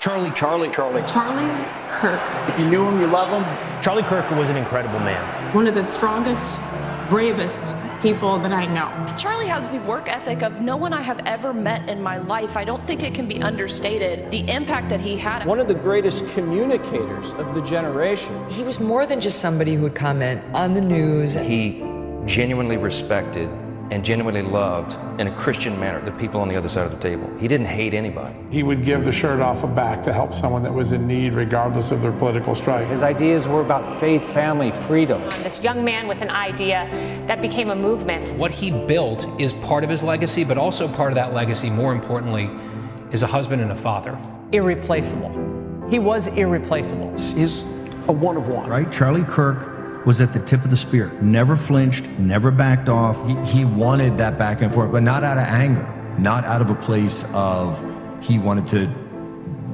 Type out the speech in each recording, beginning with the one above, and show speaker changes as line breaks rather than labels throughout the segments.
Charlie
Kirk.
If you knew him, you love him.
Charlie Kirk was an incredible man.
One of the strongest, bravest people that I know.
Charlie has the work ethic of no one I have ever met in my life. I don't think it can be understated, the impact that he had.
One of the greatest communicators of the generation.
He was more than just somebody who would comment on the news.
He genuinely respected and genuinely loved, in a Christian manner, the people on the other side of the table. He didn't hate anybody.
He would give the shirt off a back to help someone that was in need, regardless of their political stripe.
His ideas were about faith, family, freedom.
This young man with an idea that became a movement.
What he built is part of his legacy, but also part of that legacy, more importantly, is a husband and a father.
Irreplaceable. He was irreplaceable.
He's a one of one.
Right? Charlie Kirk was at the tip of the spear, never flinched, never backed off. He wanted that back and forth, but not out of anger, not out of a place of he wanted to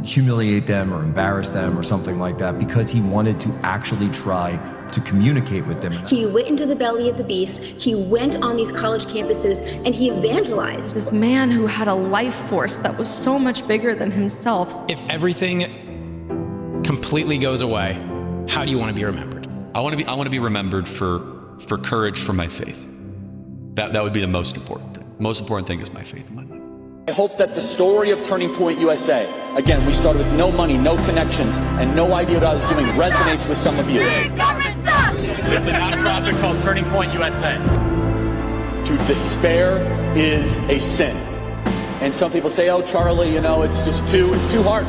humiliate them or embarrass them or something like that, because he wanted to actually try to communicate with them.
He went into the belly of the beast, he went on these college campuses, and he evangelized.
This man who had a life force that was so much bigger than himself.
If everything completely goes away, how do you want to be remembered?
I want to be remembered for courage for my faith. That would be the most important thing. Most important thing is my faith in my life.
I hope that the story of Turning Point USA, again, we started with no money, no connections, and no idea what I was doing, resonates with some of you.
Government sucks! It's a nonprofit called Turning Point USA.
To despair is a sin. And some people say, oh, Charlie, you know, it's too hard.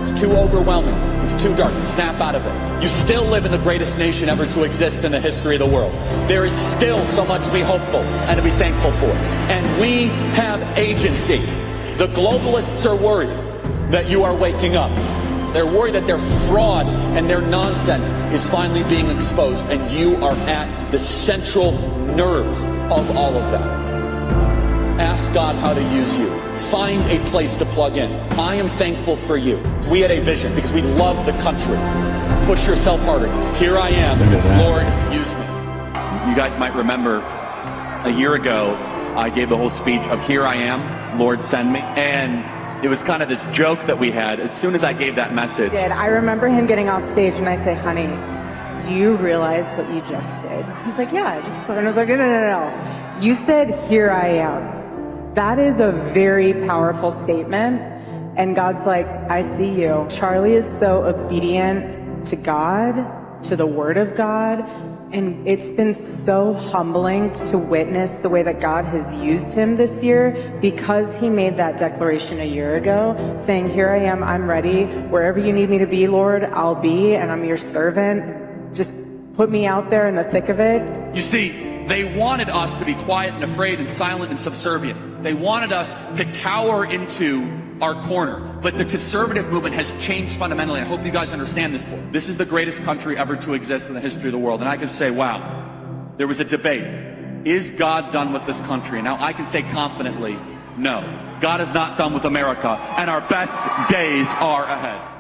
It's too overwhelming. It's too dark. Snap out of it. You still live in the greatest nation ever to exist in the history of the world. There is still so much to be hopeful and to be thankful for. And we have agency. The globalists are worried that you are waking up. They're worried that their fraud and their nonsense is finally being exposed, and you are at the central nerve of all of that. Ask God how to use you. Find a place to plug in. I am thankful for you. We had a vision because we love the country. Push yourself harder. Here I am. Lord, use me.
You guys might remember a year ago, I gave the whole speech of here I am, Lord, send me. And it was kind of this joke that we had as soon as I gave that message.
I remember him getting off stage and I say, honey, do you realize what you just did? He's like, yeah, I just spoke. And I was like, no. You said, here I am. That is a very powerful statement. And God's like, I see you. Charlie is so obedient to God, to the word of God. And it's been so humbling to witness the way that God has used him this year, because he made that declaration a year ago, saying, here I am, I'm ready. Wherever you need me to be, Lord, I'll be, and I'm your servant. Just put me out there in the thick of it.
You see, they wanted us to be quiet and afraid and silent and subservient. They wanted us to cower into our corner. But the conservative movement has changed fundamentally. I hope you guys understand this. This is the greatest country ever to exist in the history of the world. And I can say, wow, there was a debate. Is God done with this country? And now I can say confidently, no. God is not done with America, and our best days are ahead.